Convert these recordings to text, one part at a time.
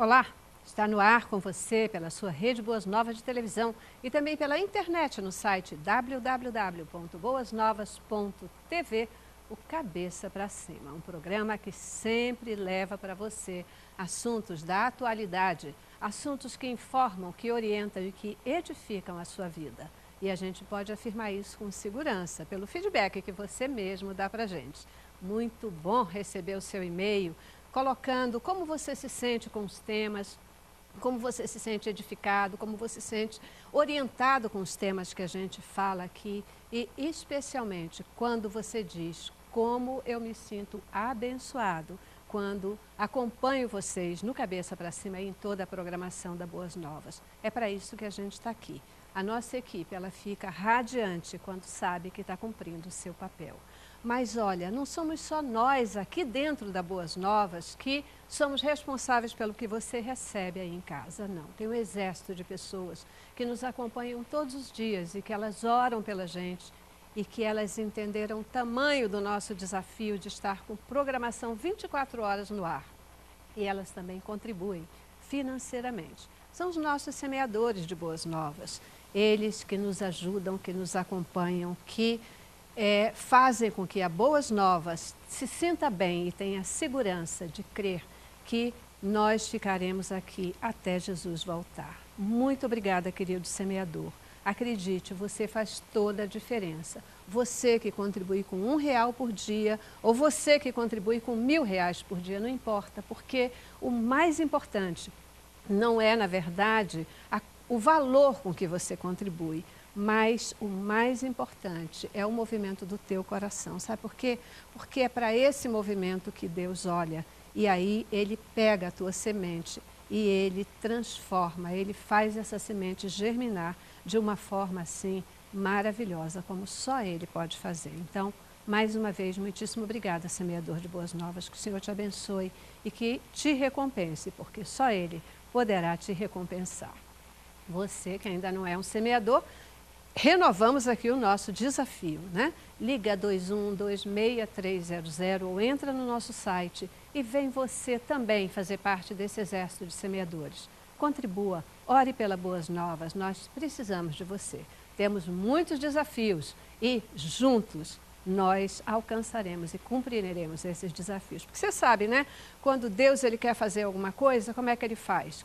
Olá, está no ar com você pela sua Rede Boas Novas de televisão e também pela internet no site www.boasnovas.tv, o Cabeça para Cima, um programa que sempre leva para você assuntos da atualidade, assuntos que informam, que orientam e que edificam a sua vida. E a gente pode afirmar isso com segurança, pelo feedback que você mesmo dá para a gente. Muito bom receber o seu e-mail, colocando como você se sente com os temas, como você se sente edificado, como você se sente orientado com os temas que a gente fala aqui e especialmente quando você diz como eu me sinto abençoado quando acompanho vocês no Cabeça para Cima e em toda a programação da Boas Novas. É para isso que a gente está aqui. A nossa equipe, ela fica radiante quando sabe que está cumprindo o seu papel. Mas olha, não somos só nós aqui dentro da Boas Novas que somos responsáveis pelo que você recebe aí em casa, não. Tem um exército de pessoas que nos acompanham todos os dias e que elas oram pela gente e que elas entenderam o tamanho do nosso desafio de estar com programação 24 horas no ar. E elas também contribuem financeiramente. São os nossos semeadores de Boas Novas. Eles que nos ajudam, que nos acompanham, que fazem com que a Boas Novas se sinta bem e tenha segurança de crer que nós ficaremos aqui até Jesus voltar. Muito obrigada, querido semeador. Acredite, você faz toda a diferença. Você que contribui com R$1 por dia ou você que contribui com R$1.000 por dia, não importa, porque o mais importante não é, na verdade, o valor com que você contribui, mas o mais importante é o movimento do teu coração. Sabe por quê? Porque é para esse movimento que Deus olha e aí Ele pega a tua semente e Ele transforma, Ele faz essa semente germinar de uma forma assim maravilhosa, como só Ele pode fazer. Então, mais uma vez, muitíssimo obrigada, semeador de Boas Novas, que o Senhor te abençoe e que te recompense, porque só Ele poderá te recompensar. Você que ainda não é um semeador, renovamos aqui o nosso desafio, né? Liga 2126-300 ou entra no nosso site e vem você também fazer parte desse exército de semeadores. Contribua, ore pela Boas Novas, nós precisamos de você. Temos muitos desafios e juntos nós alcançaremos e cumpriremos esses desafios. Porque você sabe, né? Quando Deus ele quer fazer alguma coisa, como é que Ele faz?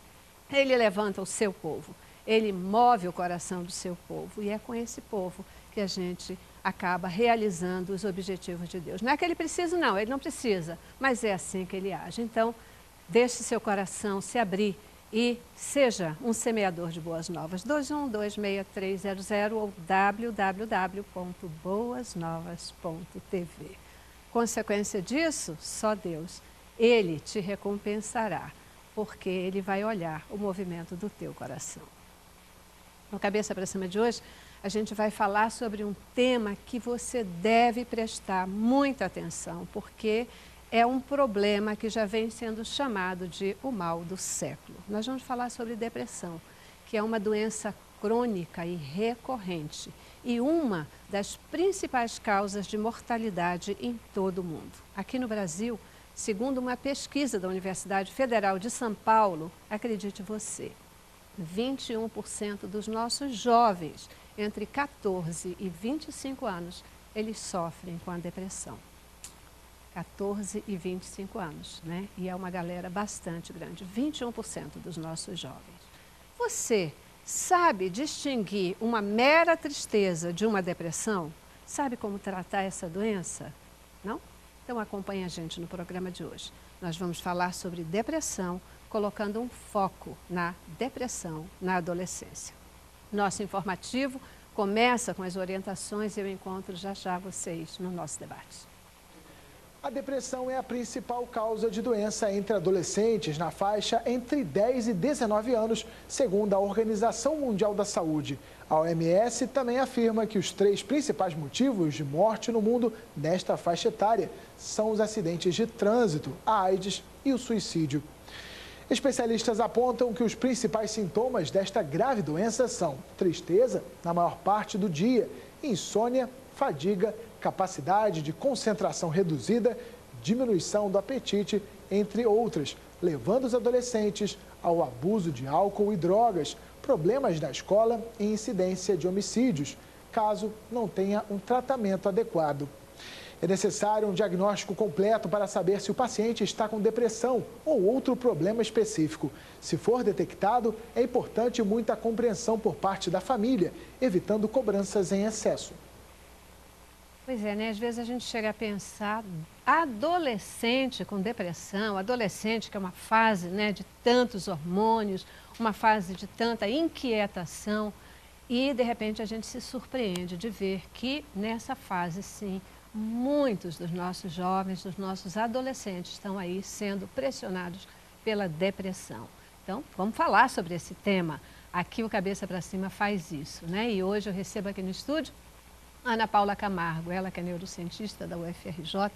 Ele levanta o seu povo. Ele move o coração do seu povo e é com esse povo que a gente acaba realizando os objetivos de Deus. Não é que Ele precisa, não, Ele não precisa, mas é assim que Ele age. Então, deixe seu coração se abrir e seja um semeador de Boas Novas. 2126-300 ou www.boasnovas.tv. Consequência disso, só Deus. Ele te recompensará, porque Ele vai olhar o movimento do teu coração. No Cabeça para Cima de hoje, a gente vai falar sobre um tema que você deve prestar muita atenção, porque é um problema que já vem sendo chamado de o mal do século. Nós vamos falar sobre depressão, que é uma doença crônica e recorrente e uma das principais causas de mortalidade em todo o mundo. Aqui no Brasil, segundo uma pesquisa da Universidade Federal de São Paulo, acredite você, 21% dos nossos jovens entre 14 e 25 anos, eles sofrem com a depressão. 14 e 25 anos, né? E é uma galera bastante grande, 21% dos nossos jovens. Você sabe distinguir uma mera tristeza de uma depressão? Sabe como tratar essa doença? Não? Então acompanhe a gente no programa de hoje. Nós vamos falar sobre depressão, colocando um foco na depressão na adolescência. Nosso informativo começa com as orientações e eu encontro já vocês no nosso debate. A depressão é a principal causa de doença entre adolescentes na faixa entre 10 e 19 anos, segundo a Organização Mundial da Saúde. A OMS também afirma que os 3 principais motivos de morte no mundo nesta faixa etária são os acidentes de trânsito, a AIDS e o suicídio. Especialistas apontam que os principais sintomas desta grave doença são tristeza na maior parte do dia, insônia, fadiga, capacidade de concentração reduzida, diminuição do apetite, entre outras, levando os adolescentes ao abuso de álcool e drogas, problemas na escola e incidência de homicídios, caso não tenha um tratamento adequado. É necessário um diagnóstico completo para saber se o paciente está com depressão ou outro problema específico. Se for detectado, é importante muita compreensão por parte da família, evitando cobranças em excesso. Pois é, né? Às vezes a gente chega a pensar, adolescente com depressão, adolescente que é uma fase, né, de tantos hormônios, uma fase de tanta inquietação e de repente a gente se surpreende de ver que nessa fase, sim, muitos dos nossos jovens, dos nossos adolescentes estão aí sendo pressionados pela depressão. Então, vamos falar sobre esse tema. Aqui o Cabeça para Cima faz isso, né? E hoje eu recebo aqui no estúdio Ana Paula Camargo, ela que é neurocientista da UFRJ.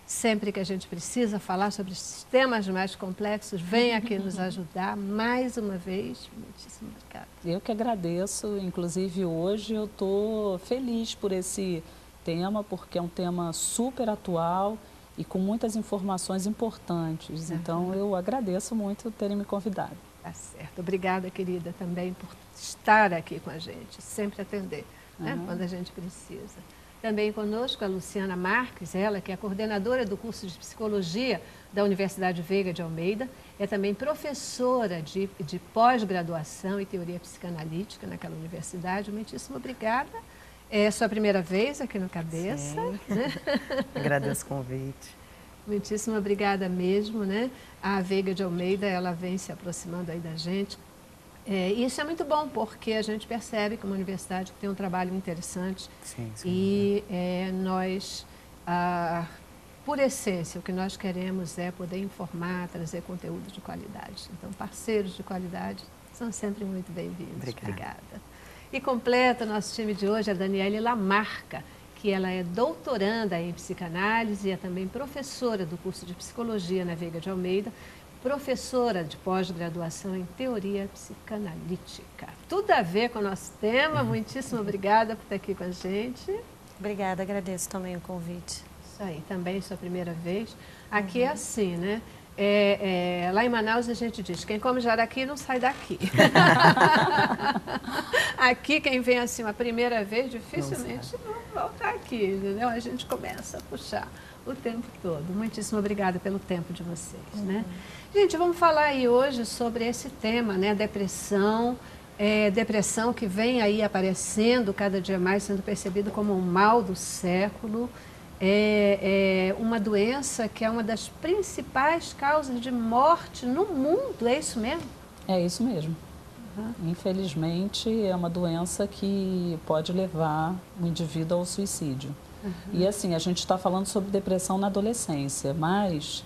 Sempre que a gente precisa falar sobre os temas mais complexos, vem aqui nos ajudar mais uma vez. Muitíssimo obrigada. Eu que agradeço, inclusive hoje eu estou feliz por esse tema, porque é um tema super atual e com muitas informações importantes. Então eu agradeço muito terem me convidado. Tá certo. Obrigada, querida, também por estar aqui com a gente, sempre atender, né, quando a gente precisa. Também conosco a Luciana Marques, ela que é coordenadora do curso de Psicologia da Universidade Veiga de Almeida, é também professora de pós-graduação e teoria psicanalítica naquela universidade. Muitíssimo obrigada. É a sua primeira vez aqui no Cabeça. Sim. Né? Agradeço o convite. Muitíssimo obrigada mesmo, né? A Veiga de Almeida, ela vem se aproximando aí da gente. Isso é muito bom, porque a gente percebe que é uma universidade que tem um trabalho interessante. Sim, sim. E nós, por essência, o que nós queremos é poder informar, trazer conteúdo de qualidade. Então, parceiros de qualidade são sempre muito bem-vindos. Obrigada. E completa nosso time de hoje a Daniele Lamarca, que ela é doutoranda em psicanálise e é também professora do curso de Psicologia na Veiga de Almeida, professora de pós-graduação em teoria psicanalítica. Tudo a ver com o nosso tema. Muitíssimo obrigada por estar aqui com a gente. Obrigada, agradeço também o convite. Isso aí, também sua primeira vez. Aqui é assim, né? Lá em Manaus a gente diz, quem come jaraqui não sai daqui. Aqui quem vem assim uma primeira vez, dificilmente não volta aqui, entendeu? A gente começa a puxar o tempo todo. Muitíssimo obrigada pelo tempo de vocês, né? Gente, vamos falar aí hoje sobre esse tema, né? Depressão, depressão que vem aí aparecendo cada dia mais, sendo percebido como um mal do século. É uma doença que é uma das principais causas de morte no mundo, é isso mesmo? É isso mesmo. Infelizmente, é uma doença que pode levar o indivíduo ao suicídio. E assim, a gente está falando sobre depressão na adolescência, mas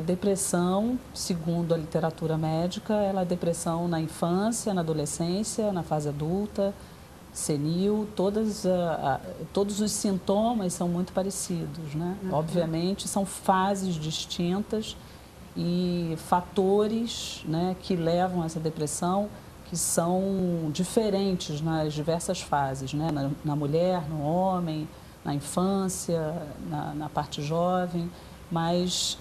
depressão, segundo a literatura médica, ela é depressão na infância, na adolescência, na fase adulta, senil, todos os sintomas são muito parecidos, né? Obviamente, são fases distintas e fatores, né, que levam a essa depressão que são diferentes nas diversas fases, né? Na mulher, no homem, na infância, na parte jovem, mas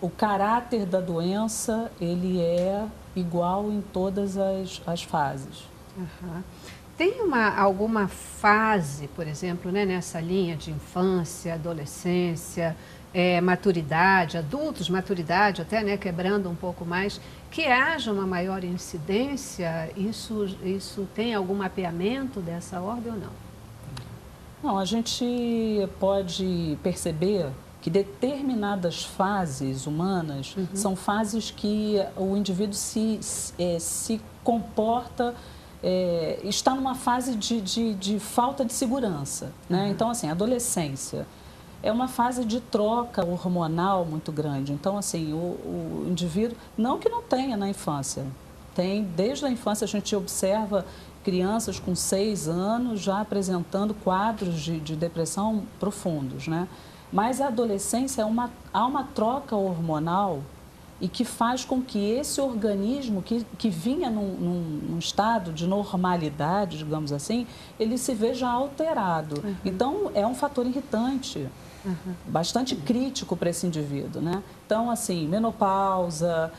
o caráter da doença, ele é igual em todas as fases. Tem alguma fase, por exemplo, né, nessa linha de infância, adolescência, maturidade, adultos, maturidade até, né, quebrando um pouco mais, que haja uma maior incidência? Isso tem algum mapeamento dessa ordem ou não? Não, a gente pode perceber que determinadas fases humanas são fases que o indivíduo se comporta, está numa fase de falta de segurança, né? Então, assim, a adolescência é uma fase de troca hormonal muito grande. Então, assim, o indivíduo, não que não tenha na infância, tem, desde a infância a gente observa crianças com 6 anos já apresentando quadros de depressão profundos, né? Mas a adolescência há uma troca hormonal e que faz com que esse organismo que vinha num estado de normalidade, digamos assim, ele se veja alterado. Então, é um fator irritante, bastante crítico para esse indivíduo, né? Então, assim, menopausa,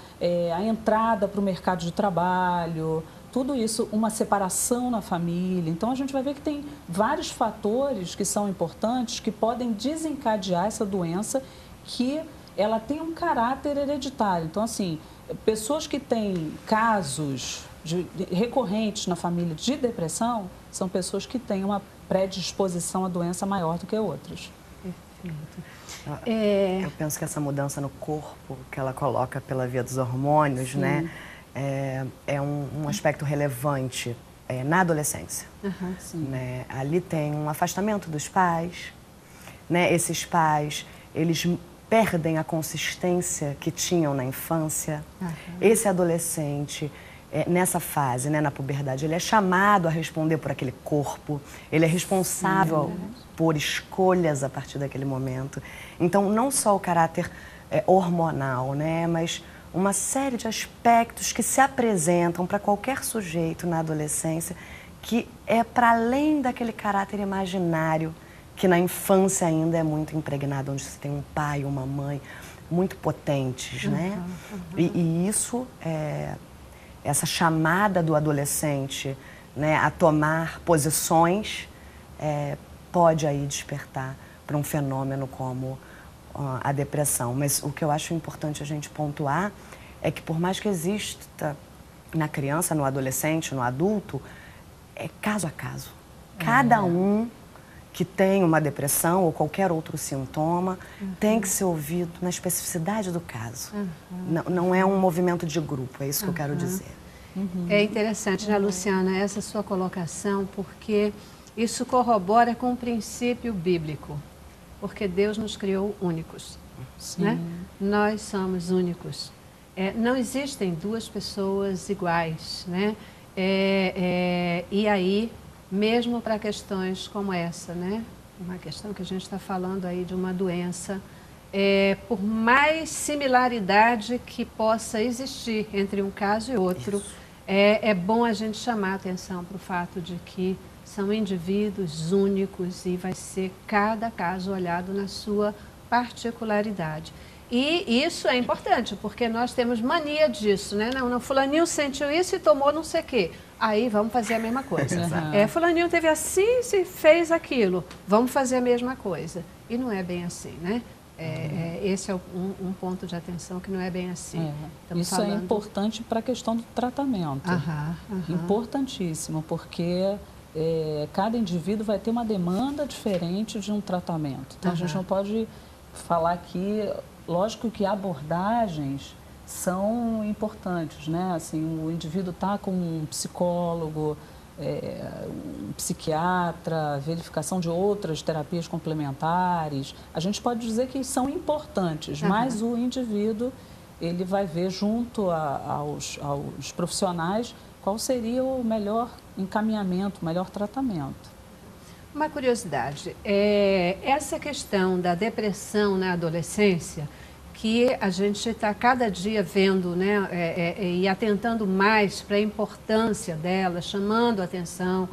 a entrada para o mercado de trabalho, tudo isso, uma separação na família. Então, a gente vai ver que tem vários fatores que são importantes, que podem desencadear essa doença, que ela tem um caráter hereditário. Então, assim, pessoas que têm casos recorrentes na família de depressão, são pessoas que têm uma predisposição à doença maior do que outras. Eu penso que essa mudança no corpo que ela coloca pela via dos hormônios, sim, né, é um aspecto relevante na adolescência. Né? Ali tem um afastamento dos pais, né? Esses pais, eles perdem a consistência que tinham na infância. Esse adolescente, nessa fase, né, na puberdade, ele é chamado a responder por aquele corpo, ele é responsável por escolhas a partir daquele momento. Então, não só o caráter hormonal, né, mas uma série de aspectos que se apresentam para qualquer sujeito na adolescência, que é para além daquele caráter imaginário que na infância ainda é muito impregnado, onde você tem um pai e uma mãe muito potentes, né? E isso, essa chamada do adolescente, né, a tomar posições, pode aí despertar para um fenômeno como a depressão. Mas o que eu acho importante a gente pontuar é que, por mais que exista na criança, no adolescente, no adulto, é caso a caso. Cada um que tem uma depressão ou qualquer outro sintoma tem que ser ouvido na especificidade do caso. Não é um movimento de grupo, é isso que eu quero dizer. É interessante, né, Luciana, essa sua colocação, porque isso corrobora com o princípio bíblico, porque Deus nos criou únicos, né? Nós somos únicos. Não existem duas pessoas iguais, né? E aí, mesmo para questões como essa, né? Uma questão que a gente está falando aí de uma doença, por mais similaridade que possa existir entre um caso e outro, é bom a gente chamar a atenção para o fato de que são indivíduos únicos e vai ser cada caso olhado na sua particularidade. E isso é importante, porque nós temos mania disso, né? Não, fulaninho sentiu isso e tomou não sei o quê. Aí vamos fazer a mesma coisa. Fulaninho teve assim e fez aquilo. Vamos fazer a mesma coisa. E não é bem assim, né? Esse é um ponto de atenção que não é bem assim. Isso é importante para a questão do tratamento. Importantíssimo, porque cada indivíduo vai ter uma demanda diferente de um tratamento. Então, a gente não pode falar aqui... Lógico que abordagens são importantes, né? Assim, o indivíduo está com um psicólogo, um psiquiatra, verificação de outras terapias complementares. A gente pode dizer que são importantes, mas o indivíduo ele vai ver junto aos profissionais qual seria o melhor encaminhamento, o melhor tratamento. Uma curiosidade, essa questão da depressão na adolescência, que a gente está cada dia vendo, né, e atentando mais para a importância dela, chamando a atenção,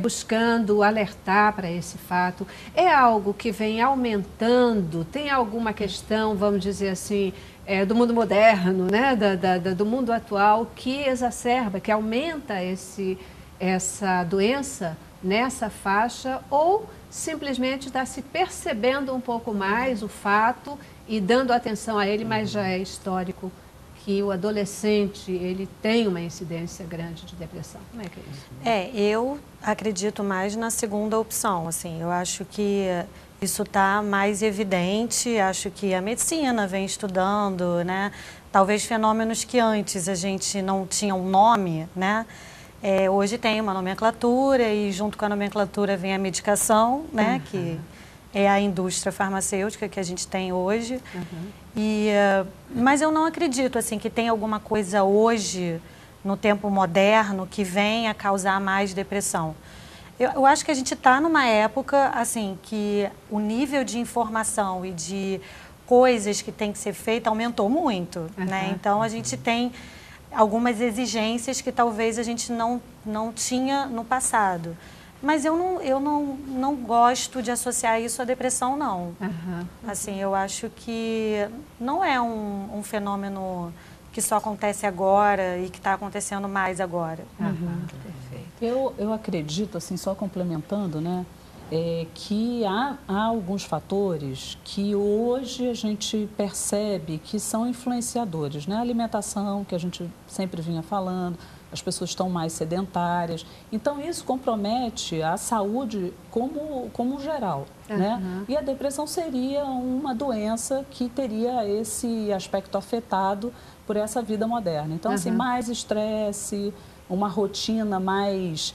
buscando alertar para esse fato, é algo que vem aumentando? Tem alguma questão, vamos dizer assim, do mundo moderno, né, do mundo atual, que exacerba, que aumenta essa doença nessa faixa, ou simplesmente está se percebendo um pouco mais o fato e dando atenção a ele, mas já é histórico que o adolescente ele tem uma incidência grande de depressão? Como é que é isso? Eu acredito mais na segunda opção, assim, eu acho que isso está mais evidente, acho que a medicina vem estudando, né, talvez fenômenos que antes a gente não tinha um nome, né, hoje tem uma nomenclatura e junto com a nomenclatura vem a medicação, né, que é a indústria farmacêutica que a gente tem hoje. Mas eu não acredito assim, que tem alguma coisa hoje, no tempo moderno, que venha causar mais depressão. Eu acho que a gente está numa época assim, que o nível de informação e de coisas que tem que ser feita aumentou muito, né? Então, a gente tem algumas exigências que talvez a gente não tinha no passado. Mas eu não gosto de associar isso à depressão, não. Assim, eu acho que não é um fenômeno que só acontece agora e que está acontecendo mais agora. Perfeito. Eu acredito, assim, só complementando, né, que há alguns fatores que hoje a gente percebe que são influenciadores, né? A alimentação, que a gente sempre vinha falando, as pessoas estão mais sedentárias. Então, isso compromete a saúde como geral, né? E a depressão seria uma doença que teria esse aspecto afetado por essa vida moderna. Então, assim, mais estresse, uma rotina mais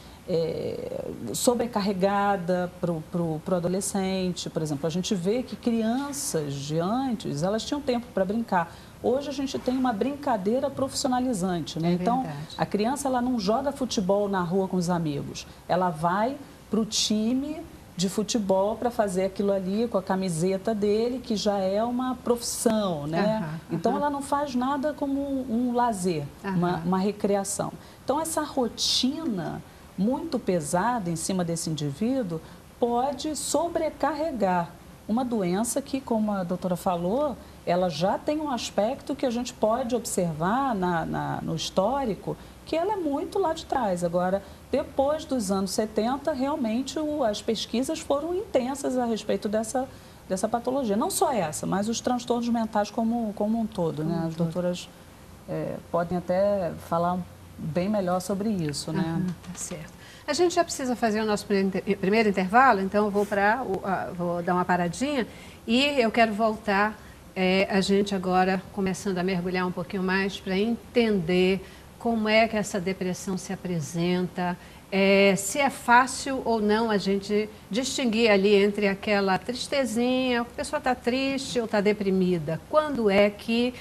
sobrecarregada para o adolescente. Por exemplo, a gente vê que crianças de antes, elas tinham tempo para brincar. Hoje a gente tem uma brincadeira profissionalizante, né? Então, a criança, ela não joga futebol na rua com os amigos. Ela vai para o time de futebol para fazer aquilo ali com a camiseta dele, que já é uma profissão, né? Então, ela não faz nada como um lazer, uma recreação. Então, essa rotina muito pesada em cima desse indivíduo pode sobrecarregar uma doença que, como a doutora falou, ela já tem um aspecto que a gente pode observar no histórico, que ela é muito lá de trás. Agora, depois dos anos 70, realmente as pesquisas foram intensas a respeito dessa patologia. Não só essa, mas os transtornos mentais como um todo, né? As doutoras podem até falar bem melhor sobre isso, né? Tá certo. A gente já precisa fazer o nosso primeiro intervalo, então eu vou dar uma paradinha e eu quero voltar, a gente agora começando a mergulhar um pouquinho mais para entender como é que essa depressão se apresenta, se é fácil ou não a gente distinguir ali entre aquela tristezinha, a pessoa está triste ou está deprimida. Quando é que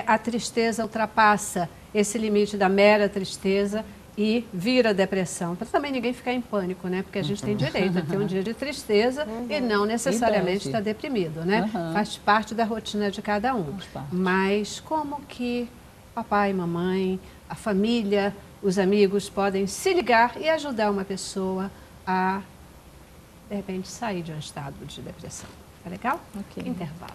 a tristeza ultrapassa esse limite da mera tristeza e vira depressão, para também ninguém ficar em pânico, né? Porque a gente tem direito a ter um dia de tristeza e não necessariamente estar deprimido, né? Faz parte da rotina de cada um. Mas como que papai, mamãe, a família, os amigos podem se ligar e ajudar uma pessoa a, de repente, sair de um estado de depressão? Tá legal? Ok. Intervalo.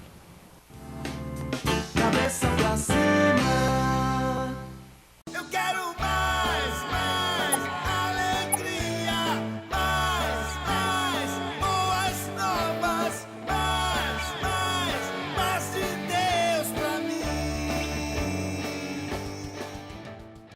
Cabeça pra cima.